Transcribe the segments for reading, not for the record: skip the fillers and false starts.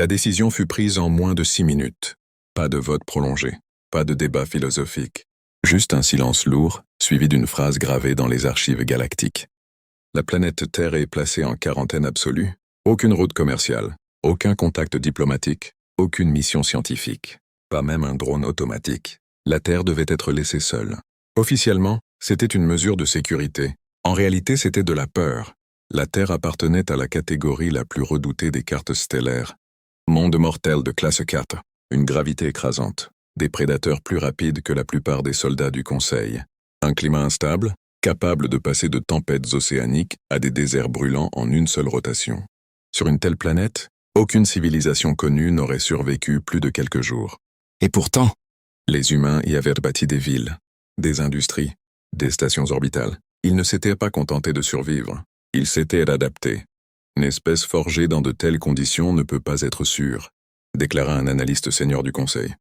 La décision fut prise en moins de 6 minutes. Pas de vote prolongé, pas de débat philosophique. Juste un silence lourd, suivi d'une phrase gravée dans les archives galactiques. La planète Terre est placée en quarantaine absolue. Aucune route commerciale, aucun contact diplomatique, aucune mission scientifique, pas même un drone automatique. La Terre devait être laissée seule. Officiellement, c'était une mesure de sécurité. En réalité, c'était de la peur. La Terre appartenait à la catégorie la plus redoutée des cartes stellaires. Monde mortel de classe 4, une gravité écrasante, des prédateurs plus rapides que la plupart des soldats du Conseil, un climat instable, capable de passer de tempêtes océaniques à des déserts brûlants en une seule rotation. Sur une telle planète, aucune civilisation connue n'aurait survécu plus de quelques jours. Et pourtant, les humains y avaient bâti des villes, des industries, des stations orbitales. Ils ne s'étaient pas contentés de survivre, ils s'étaient adaptés. Une espèce forgée dans de telles conditions ne peut pas être sûre, déclara un analyste senior du Conseil.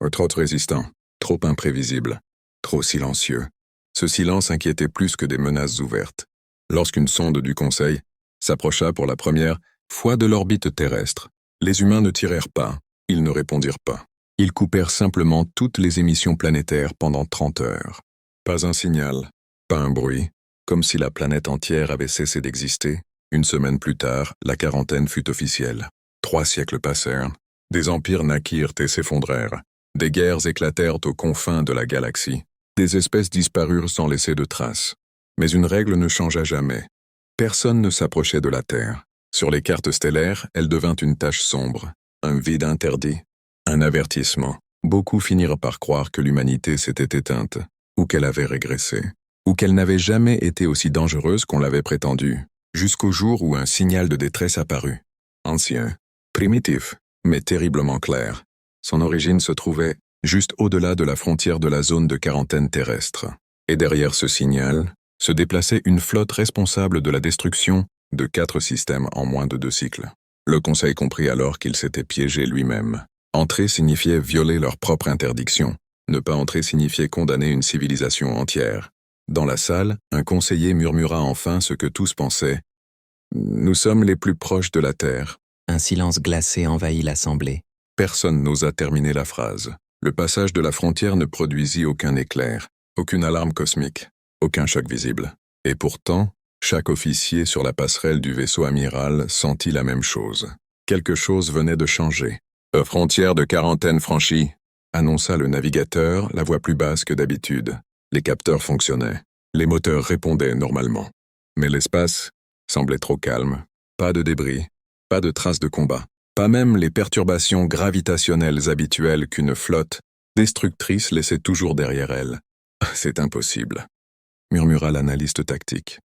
Trop résistant, trop imprévisible, trop silencieux. Ce silence inquiétait plus que des menaces ouvertes. Lorsqu'une sonde du Conseil s'approcha pour la première fois de l'orbite terrestre, les humains ne tirèrent pas, ils ne répondirent pas. Ils coupèrent simplement toutes les émissions planétaires pendant 30 heures. Pas un signal, pas un bruit, comme si la planète entière avait cessé d'exister. Une semaine plus tard, la quarantaine fut officielle. 3 siècles passèrent. Des empires naquirent et s'effondrèrent. Des guerres éclatèrent aux confins de la galaxie. Des espèces disparurent sans laisser de traces. Mais une règle ne changea jamais. Personne ne s'approchait de la Terre. Sur les cartes stellaires, elle devint une tache sombre, un vide interdit, un avertissement. Beaucoup finirent par croire que l'humanité s'était éteinte, ou qu'elle avait régressé, ou qu'elle n'avait jamais été aussi dangereuse qu'on l'avait prétendu. Jusqu'au jour où un signal de détresse apparut. Ancien, primitif, mais terriblement clair. Son origine se trouvait juste au-delà de la frontière de la zone de quarantaine terrestre. Et derrière ce signal, se déplaçait une flotte responsable de la destruction de 4 systèmes en moins de 2 cycles. Le Conseil comprit alors qu'il s'était piégé lui-même. Entrer signifiait violer leur propre interdiction. Ne pas entrer signifiait condamner une civilisation entière. Dans la salle, un conseiller murmura enfin ce que tous pensaient. « Nous sommes les plus proches de la Terre. » Un silence glacé envahit l'assemblée. Personne n'osa terminer la phrase. Le passage de la frontière ne produisit aucun éclair, aucune alarme cosmique, aucun choc visible. Et pourtant, chaque officier sur la passerelle du vaisseau amiral sentit la même chose. Quelque chose venait de changer. « Frontière de quarantaine franchie », annonça le navigateur, la voix plus basse que d'habitude. Les capteurs fonctionnaient. Les moteurs répondaient normalement. Mais l'espace semblait trop calme. Pas de débris, pas de traces de combat. Pas même les perturbations gravitationnelles habituelles qu'une flotte destructrice laissait toujours derrière elle. « C'est impossible », murmura l'analyste tactique.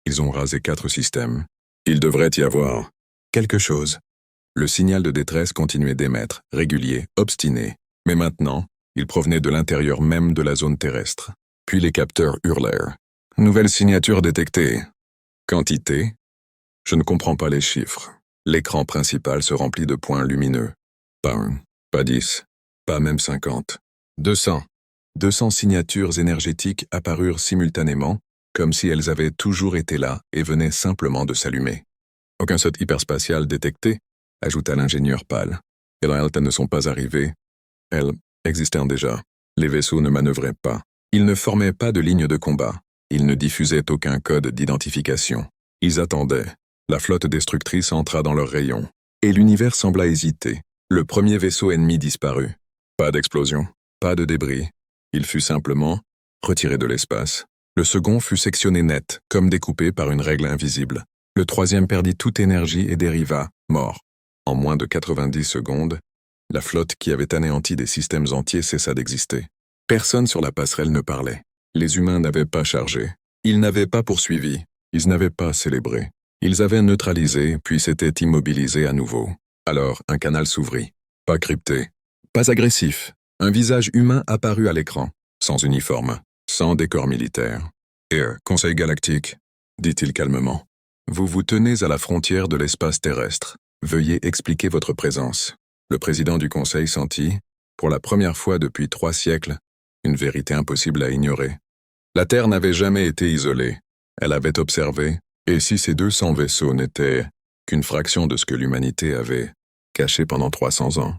Ils ont rasé 4 systèmes. Il devrait y avoir quelque chose. Le signal de détresse continuait d'émettre, régulier, obstiné. Mais maintenant, il provenait de l'intérieur même de la zone terrestre. Puis les capteurs hurlèrent. « Nouvelle signature détectée. » Quantité? Je ne comprends pas les chiffres. L'écran principal se remplit de points lumineux. Pas 1, pas 10, pas même 50. 200. 200 signatures énergétiques apparurent simultanément, comme si elles avaient toujours été là et venaient simplement de s'allumer. Aucun saut hyperspatial détecté, ajouta l'ingénieur pâle. Et elles ne sont pas arrivées. Elles existaient déjà. Les vaisseaux ne manœuvraient pas. Ils ne formaient pas de ligne de combat. Ils ne diffusaient aucun code d'identification. Ils attendaient. La flotte destructrice entra dans leur rayon. Et l'univers sembla hésiter. Le premier vaisseau ennemi disparut. Pas d'explosion, pas de débris. Il fut simplement retiré de l'espace. Le second fut sectionné net, comme découpé par une règle invisible. Le troisième perdit toute énergie et dériva, mort. En moins de 90 secondes, la flotte qui avait anéanti des systèmes entiers cessa d'exister. Personne sur la passerelle ne parlait. Les humains n'avaient pas chargé. Ils n'avaient pas poursuivi. Ils n'avaient pas célébré. Ils avaient neutralisé, puis s'étaient immobilisés à nouveau. Alors, un canal s'ouvrit. Pas crypté. Pas agressif. Un visage humain apparut à l'écran, sans uniforme, sans décor militaire. « Conseil galactique », dit-il calmement. « Vous vous tenez à la frontière de l'espace terrestre. Veuillez expliquer votre présence. » Le président du Conseil sentit, pour la première fois depuis 3 siècles, une vérité impossible à ignorer. La Terre n'avait jamais été isolée. Elle avait observé, et si ces 200 vaisseaux n'étaient qu'une fraction de ce que l'humanité avait cachée pendant 300 ans.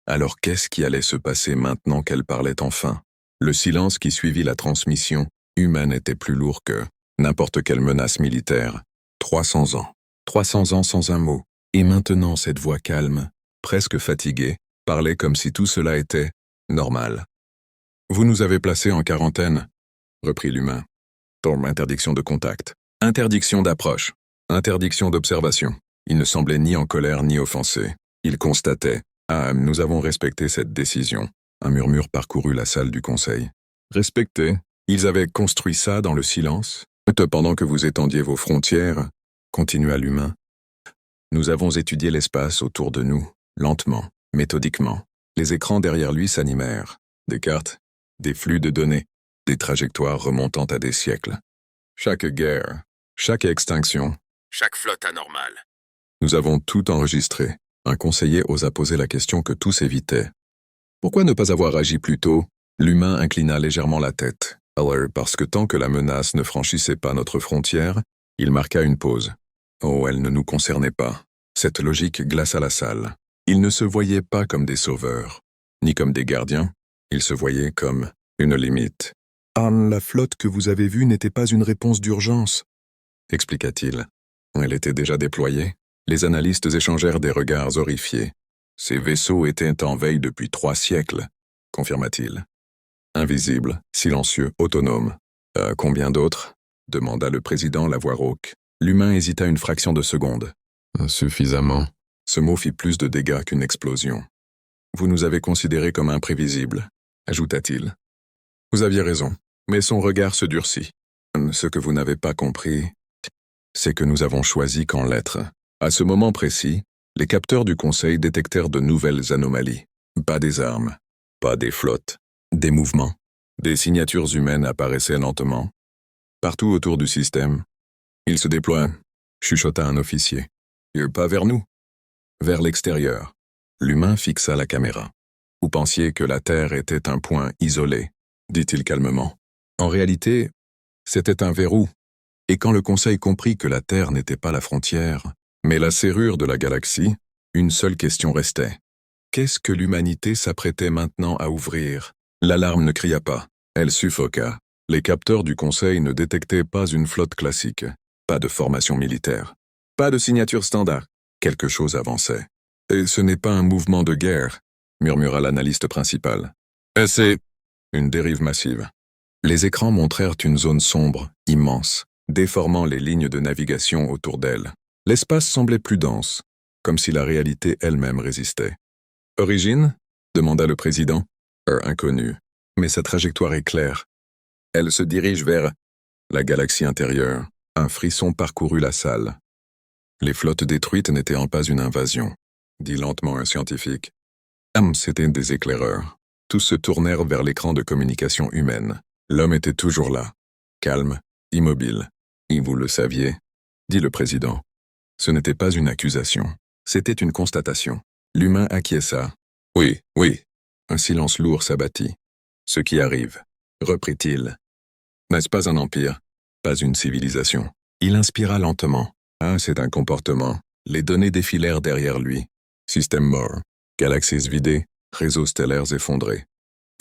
Alors qu'est-ce qui allait se passer maintenant qu'elle parlait enfin? Le silence qui suivit la transmission humaine était plus lourd que n'importe quelle menace militaire. 300 ans. 300 ans sans un mot. Et maintenant cette voix calme, presque fatiguée, parlait comme si tout cela était normal. Vous nous avez placés en quarantaine, reprit l'humain. Pour interdiction de contact, interdiction d'approche, interdiction d'observation. Il ne semblait ni en colère ni offensé. Il constatait. Ah, nous avons respecté cette décision. Un murmure parcourut la salle du conseil. Respecté? Ils avaient construit ça dans le silence? Pendant que vous étendiez vos frontières, continua l'humain. Nous avons étudié l'espace autour de nous, lentement, méthodiquement. Les écrans derrière lui s'animèrent. Des cartes, des flux de données, des trajectoires remontant à des siècles. Chaque guerre, chaque extinction, chaque flotte anormale. Nous avons tout enregistré. Un conseiller osa poser la question que tous évitaient. Pourquoi ne pas avoir agi plus tôt? L'humain inclina légèrement la tête. Alors, parce que tant que la menace ne franchissait pas notre frontière, il marqua une pause. Oh, elle ne nous concernait pas. Cette logique glaça la salle. Ils ne se voyaient pas comme des sauveurs, ni comme des gardiens. Ils se voyaient comme une limite. Ah, la flotte que vous avez vue n'était pas une réponse d'urgence, expliqua-t-il. Elle était déjà déployée. Les analystes échangèrent des regards horrifiés. Ces vaisseaux étaient en veille depuis 3 siècles, confirma-t-il. Invisibles, silencieux, autonomes. Combien d'autres? Demanda le président, la voix rauque. L'humain hésita une fraction de seconde. Suffisamment. Ce mot fit plus de dégâts qu'une explosion. Vous nous avez considérés comme imprévisibles, ajouta-t-il. Vous aviez raison, mais son regard se durcit. Ce que vous n'avez pas compris, c'est que nous avons choisi qu'en l'être. À ce moment précis, les capteurs du Conseil détectèrent de nouvelles anomalies. Pas des armes, pas des flottes, des mouvements. Des signatures humaines apparaissaient lentement. Partout autour du système. Il se déploie, chuchota un officier. Pas vers nous, vers l'extérieur. L'humain fixa la caméra. Vous pensiez que la Terre était un point isolé, dit-il calmement. En réalité, c'était un verrou. Et quand le Conseil comprit que la Terre n'était pas la frontière, mais la serrure de la galaxie, une seule question restait. Qu'est-ce que l'humanité s'apprêtait maintenant à ouvrir? L'alarme ne cria pas, elle suffoqua. Les capteurs du Conseil ne détectaient pas une flotte classique, pas de formation militaire, pas de signature standard. Quelque chose avançait. Et ce n'est pas un mouvement de guerre, murmura l'analyste principal. C'est une dérive massive. Les écrans montrèrent une zone sombre, immense, déformant les lignes de navigation autour d'elle. L'espace semblait plus dense, comme si la réalité elle-même résistait. Origine? Demanda le président. Inconnu, mais sa trajectoire est claire. Elle se dirige vers la galaxie intérieure. Un frisson parcourut la salle. Les flottes détruites n'étaient pas une invasion, dit lentement un scientifique. C'étaient des éclaireurs. Tous se tournèrent vers l'écran de communication humaine. L'homme était toujours là, calme, immobile. Et vous le saviez, dit le président. Ce n'était pas une accusation, c'était une constatation. L'humain acquiesça. Oui. Un silence lourd s'abattit. Ce qui arrive, reprit-il. N'est-ce pas un empire? Pas une civilisation. Il inspira lentement. Ah, c'est un comportement. Les données défilèrent derrière lui. Système mort, galaxies vidées, réseaux stellaires effondrés.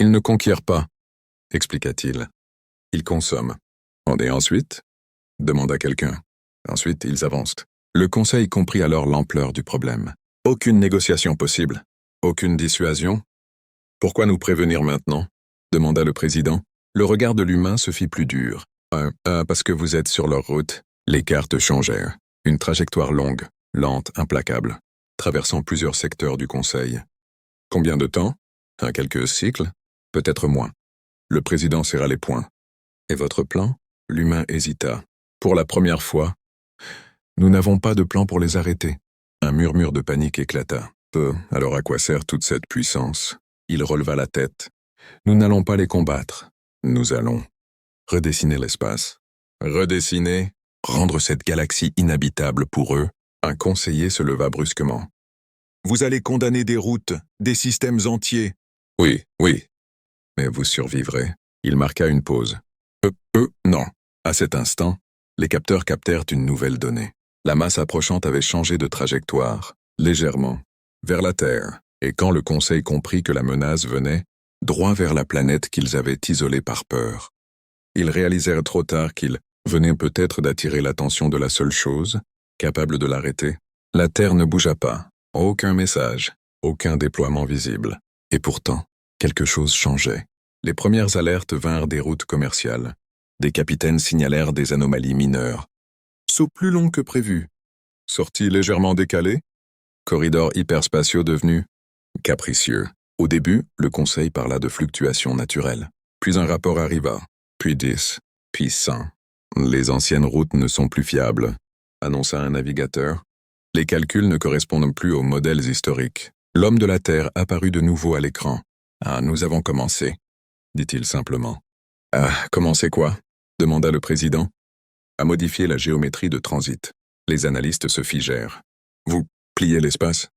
Ils ne conquièrent pas, expliqua-t-il. Ils consomment. Et ensuite? Demanda quelqu'un. Ensuite, ils avancent. Le Conseil comprit alors l'ampleur du problème. Aucune négociation possible. Aucune dissuasion. Pourquoi nous prévenir maintenant? Demanda le président. Le regard de l'humain se fit plus dur. Parce que vous êtes sur leur route. Les cartes changèrent. Une trajectoire longue, lente, implacable, traversant plusieurs secteurs du Conseil. Combien de temps? Quelques cycles? Peut-être moins. Le président serra les poings. Et votre plan? L'humain hésita. Pour la première fois, nous n'avons pas de plan pour les arrêter. Un murmure de panique éclata. Alors à quoi sert toute cette puissance? Il releva la tête. Nous n'allons pas les combattre. Nous allons redessiner l'espace. Redessiner? Rendre cette galaxie inhabitable pour eux? Un conseiller se leva brusquement. Vous allez condamner des routes, des systèmes entiers. Oui. Mais vous survivrez. Il marqua une pause. Non. À cet instant, les capteurs captèrent une nouvelle donnée. La masse approchante avait changé de trajectoire, légèrement, vers la Terre, et quand le Conseil comprit que la menace venait, droit vers la planète qu'ils avaient isolée par peur. Ils réalisèrent trop tard qu'ils venaient peut-être d'attirer l'attention de la seule chose, capable de l'arrêter. La Terre ne bougea pas, aucun message, aucun déploiement visible. Et pourtant, quelque chose changeait. Les premières alertes vinrent des routes commerciales. Des capitaines signalèrent des anomalies mineures. Saut plus long que prévu. Sortie légèrement décalée. Corridors hyperspatiaux devenus capricieux. Au début, le Conseil parla de fluctuations naturelles. Puis un rapport arriva. Puis 10, puis 100. Les anciennes routes ne sont plus fiables, annonça un navigateur. Les calculs ne correspondent plus aux modèles historiques. L'homme de la Terre apparut de nouveau à l'écran. « Ah, nous avons commencé », dit-il simplement. « Ah, commencé quoi ?» demanda le président. « À modifier la géométrie de transit. » Les analystes se figèrent. « Vous pliez l'espace ?»«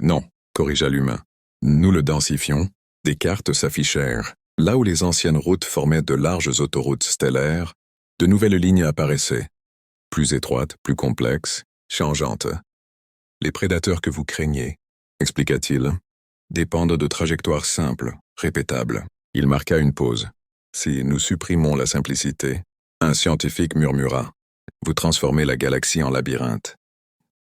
Non », corrigea l'humain. « Nous le densifions. » Des cartes s'affichèrent. Là où les anciennes routes formaient de larges autoroutes stellaires, de nouvelles lignes apparaissaient. Plus étroites, plus complexes, changeantes. « Les prédateurs que vous craignez, » expliqua-t-il, « dépendent de trajectoires simples, répétables. » Il marqua une pause. « Si nous supprimons la simplicité, » un scientifique murmura, « vous transformez la galaxie en labyrinthe. »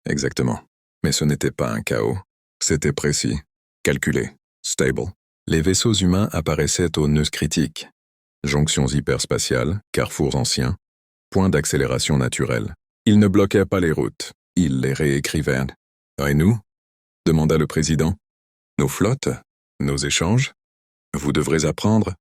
Exactement. Mais ce n'était pas un chaos. C'était précis, calculé, stable. Les vaisseaux humains apparaissaient aux nœuds critiques. Jonctions hyperspatiales, carrefours anciens, points d'accélération naturelle. Ils ne bloquaient pas les routes, ils les réécrivaient. « Et nous ?» demanda le président. « Nos flottes, nos échanges ? Vous devrez apprendre, »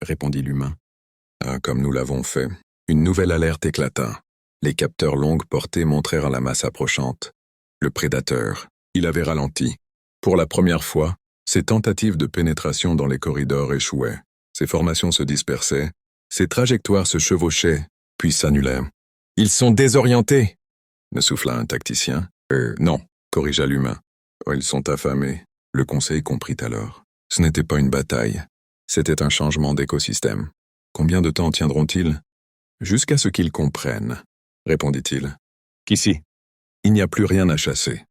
répondit l'humain. « Comme nous l'avons fait. » Une nouvelle alerte éclata. Les capteurs longue portée montrèrent la masse approchante. Le prédateur, il avait ralenti. Pour la première fois, ses tentatives de pénétration dans les corridors échouaient. Ses formations se dispersaient, ses trajectoires se chevauchaient, puis s'annulaient. « Ils sont désorientés !» ne souffla un tacticien. « Non !» corrigea l'humain. « Ils sont affamés. » Le Conseil comprit alors. Ce n'était pas une bataille. C'était un changement d'écosystème. Combien de temps tiendront-ils ? Jusqu'à ce qu'ils comprennent, répondit-il. Qu'ici, il n'y a plus rien à chasser.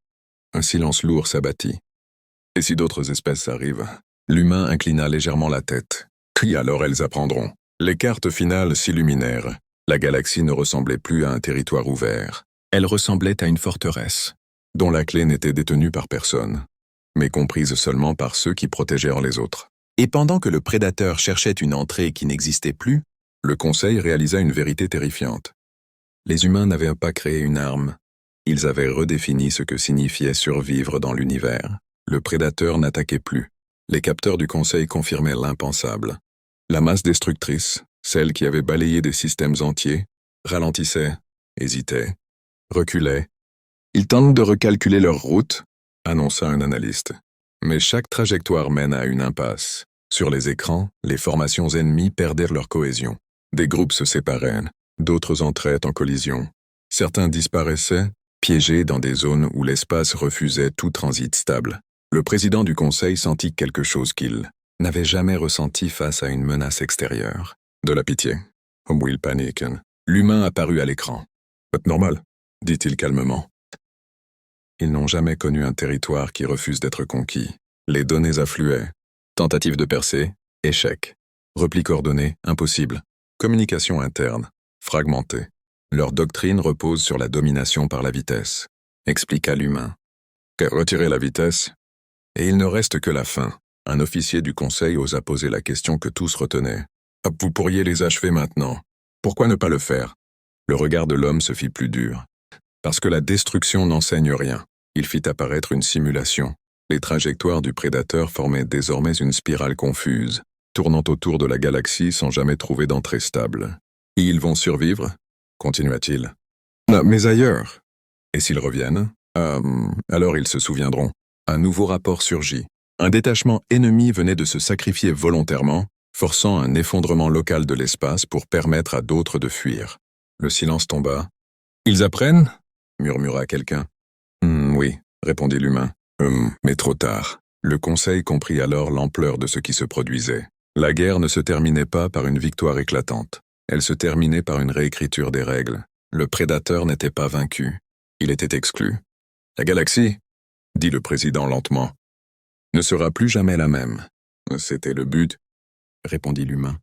Un silence lourd s'abattit. Et si d'autres espèces arrivent ? L'humain inclina légèrement la tête. Puis alors elles apprendront. Les cartes finales s'illuminèrent. La galaxie ne ressemblait plus à un territoire ouvert. Elle ressemblait à une forteresse, dont la clé n'était détenue par personne, mais comprise seulement par ceux qui protégèrent les autres. Et pendant que le prédateur cherchait une entrée qui n'existait plus, le Conseil réalisa une vérité terrifiante. Les humains n'avaient pas créé une arme. Ils avaient redéfini ce que signifiait survivre dans l'univers. Le prédateur n'attaquait plus. Les capteurs du Conseil confirmaient l'impensable. La masse destructrice, celle qui avait balayé des systèmes entiers, ralentissait, hésitait, reculait. Ils tentent de recalculer leur route, annonça un analyste. Mais chaque trajectoire mène à une impasse. Sur les écrans, les formations ennemies perdirent leur cohésion. Des groupes se séparaient, d'autres entraient en collision. Certains disparaissaient, piégés dans des zones où l'espace refusait tout transit stable. Le président du Conseil sentit quelque chose qu'il n'avait jamais ressenti face à une menace extérieure. De la pitié. Will paniquen. L'humain apparut à l'écran. « C'est normal », dit-il calmement. Ils n'ont jamais connu un territoire qui refuse d'être conquis. Les données affluaient. Tentative de percée, échec. Repli coordonné, impossible. Communication interne, fragmentée. Leur doctrine repose sur la domination par la vitesse, expliqua l'humain. Retirer la vitesse, et il ne reste que la fin. Un officier du Conseil osa poser la question que tous retenaient. « Vous pourriez les achever maintenant. Pourquoi ne pas le faire ?» Le regard de l'homme se fit plus dur. Parce que la destruction n'enseigne rien. Il fit apparaître une simulation. Les trajectoires du prédateur formaient désormais une spirale confuse, tournant autour de la galaxie sans jamais trouver d'entrée stable. « Ils vont survivre ?» continua-t-il. « Non, mais ailleurs. Et s'ils reviennent ? Alors ils se souviendront. » Un nouveau rapport surgit. Un détachement ennemi venait de se sacrifier volontairement, forçant un effondrement local de l'espace pour permettre à d'autres de fuir. Le silence tomba. « Ils apprennent ?» murmura quelqu'un. « Oui, » répondit l'humain. « Mais trop tard. » Le Conseil comprit alors l'ampleur de ce qui se produisait. La guerre ne se terminait pas par une victoire éclatante. Elle se terminait par une réécriture des règles. Le prédateur n'était pas vaincu. Il était exclu. « La galaxie ? dit le président lentement, ne sera plus jamais la même. C'était le but, répondit l'humain.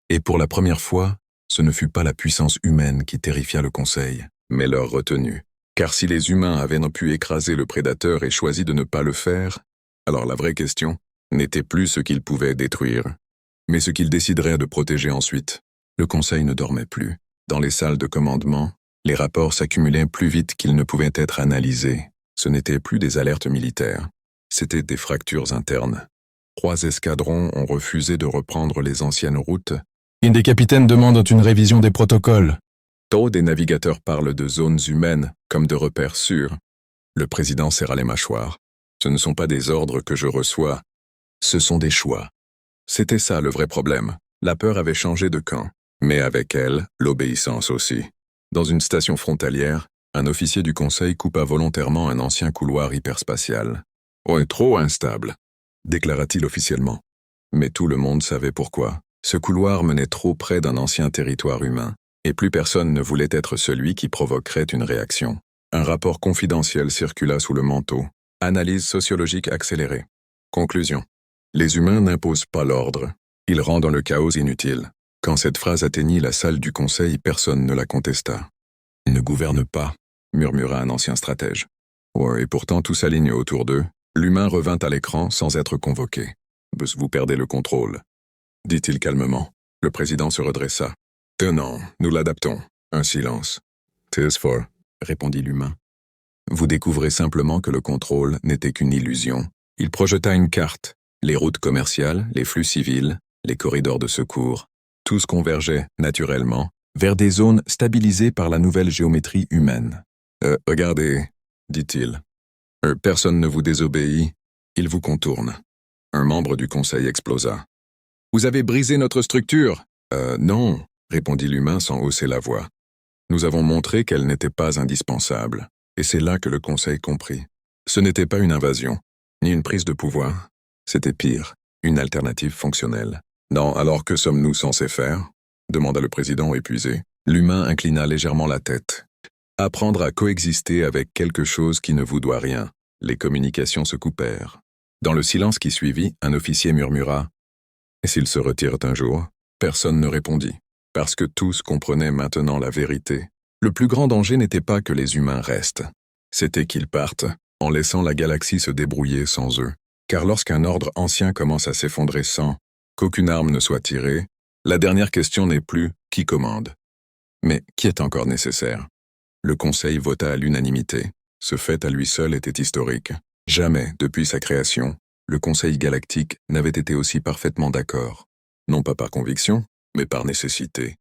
Et pour la première fois, ce ne fut pas la puissance humaine qui terrifia le Conseil, mais leur retenue. Car si les humains avaient pu écraser le prédateur et choisi de ne pas le faire, alors la vraie question n'était plus ce qu'ils pouvaient détruire, mais ce qu'ils décideraient de protéger ensuite. Le Conseil ne dormait plus. Dans les salles de commandement, les rapports s'accumulaient plus vite qu'ils ne pouvaient être analysés. Ce n'étaient plus des alertes militaires, c'étaient des fractures internes. 3 escadrons ont refusé de reprendre les anciennes routes. Une des capitaines demande une révision des protocoles. Trop des navigateurs parlent de zones humaines comme de repères sûrs. Le président serra les mâchoires. Ce ne sont pas des ordres que je reçois, ce sont des choix. C'était ça le vrai problème. La peur avait changé de camp, mais avec elle, l'obéissance aussi. Dans une station frontalière, un officier du Conseil coupa volontairement un ancien couloir hyperspatial. « On est trop instable », déclara-t-il officiellement. Mais tout le monde savait pourquoi. Ce couloir menait trop près d'un ancien territoire humain, et plus personne ne voulait être celui qui provoquerait une réaction. Un rapport confidentiel circula sous le manteau. Analyse sociologique accélérée. Conclusion. Les humains n'imposent pas l'ordre. Ils rendent le chaos inutile. Quand cette phrase atteignit la salle du Conseil, personne ne la contesta. « Ils ne gouvernent pas », murmura un ancien stratège. Ouais, et pourtant tout s'aligne autour d'eux. L'humain revint à l'écran sans être convoqué. « Vous perdez le contrôle », dit-il calmement. Le président se redressa. « Tenons, nous l'adaptons. » Un silence. « Tis for », répondit l'humain. Vous découvrez simplement que le contrôle n'était qu'une illusion. Il projeta une carte. Les routes commerciales, les flux civils, les corridors de secours, tous convergeaient, naturellement, vers des zones stabilisées par la nouvelle géométrie humaine. « Regardez », dit-il. « Personne ne vous désobéit, il vous contourne. » Un membre du Conseil explosa. « Vous avez brisé notre structure !»« Non », répondit l'humain sans hausser la voix. « Nous avons montré qu'elle n'était pas indispensable. » Et c'est là que le Conseil comprit. Ce n'était pas une invasion, ni une prise de pouvoir. C'était pire, une alternative fonctionnelle. « Non, alors que sommes-nous censés faire ?» demanda le président épuisé. L'humain inclina légèrement la tête. « Apprendre à coexister avec quelque chose qui ne vous doit rien. » Les communications se coupèrent. Dans le silence qui suivit, un officier murmura « Et s'ils se retirent un jour ?» Personne ne répondit, parce que tous comprenaient maintenant la vérité. Le plus grand danger n'était pas que les humains restent, c'était qu'ils partent, en laissant la galaxie se débrouiller sans eux. Car lorsqu'un ordre ancien commence à s'effondrer sans qu'aucune arme ne soit tirée, la dernière question n'est plus « qui commande ?». Mais qui est encore nécessaire ? Le Conseil vota à l'unanimité. Ce fait à lui seul était historique. Jamais, depuis sa création, le Conseil galactique n'avait été aussi parfaitement d'accord. Non pas par conviction, mais par nécessité.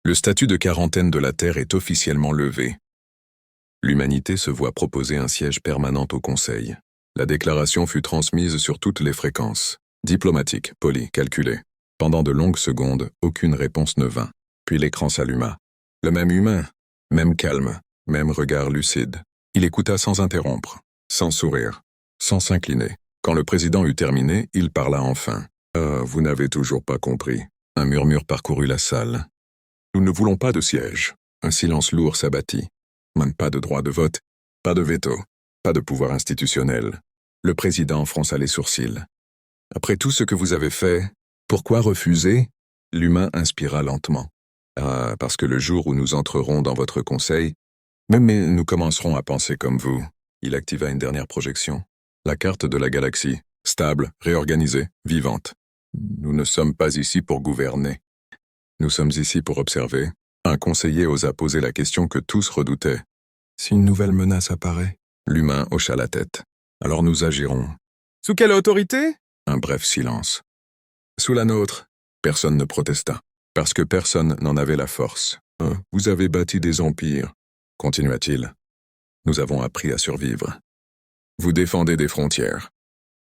Le statut de quarantaine de la Terre est officiellement levé. L'humanité se voit proposer un siège permanent au Conseil. La déclaration fut transmise sur toutes les fréquences. Diplomatique, poli, calculé. Pendant de longues secondes, aucune réponse ne vint. Puis l'écran s'alluma. Le même humain, même calme, même regard lucide. Il écouta sans interrompre, sans sourire, sans s'incliner. Quand le président eut terminé, il parla enfin. « vous n'avez toujours pas compris. » Un murmure parcourut la salle. « Nous ne voulons pas de siège. » Un silence lourd s'abattit. Même pas de droit de vote, pas de veto, pas de pouvoir institutionnel. Le président fronça les sourcils. « Après tout ce que vous avez fait, pourquoi refuser ?» L'humain inspira lentement. « Ah, parce que le jour où nous entrerons dans votre conseil, mais nous commencerons à penser comme vous. » Il activa une dernière projection. La carte de la galaxie, stable, réorganisée, vivante. Nous ne sommes pas ici pour gouverner. Nous sommes ici pour observer. Un conseiller osa poser la question que tous redoutaient. Si une nouvelle menace apparaît, l'humain hocha la tête. Alors nous agirons. Sous quelle autorité ? Un bref silence. Sous la nôtre. Personne ne protesta, parce que personne n'en avait la force. Vous avez bâti des empires, continua-t-il. Nous avons appris à survivre. Vous défendez des frontières.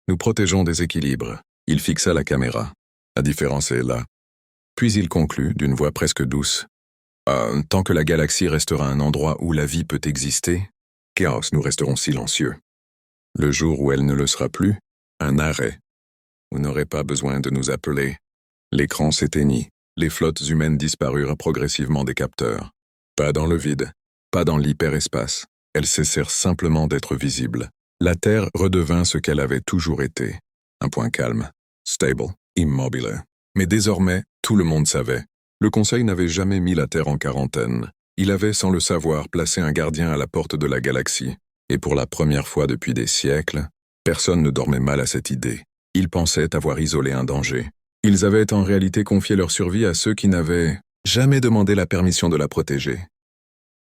Nous protégeons des équilibres. Il fixa la caméra. La différence est là. Puis il conclut, d'une voix presque douce. Tant que la galaxie restera un endroit où la vie peut exister, Chaos, nous resterons silencieux. Le jour où elle ne le sera plus, un arrêt. Vous n'aurez pas besoin de nous appeler. L'écran s'éteignit. Les flottes humaines disparurent progressivement des capteurs. Pas dans le vide, pas dans l'hyperespace. Elles cessèrent simplement d'être visibles. La Terre redevint ce qu'elle avait toujours été. Un point calme, stable, immobile. Mais désormais, tout le monde savait. Le Conseil n'avait jamais mis la Terre en quarantaine. Il avait, sans le savoir, placé un gardien à la porte de la galaxie. Et pour la première fois depuis des siècles, personne ne dormait mal à cette idée. Ils pensaient avoir isolé un danger. Ils avaient en réalité confié leur survie à ceux qui n'avaient jamais demandé la permission de la protéger.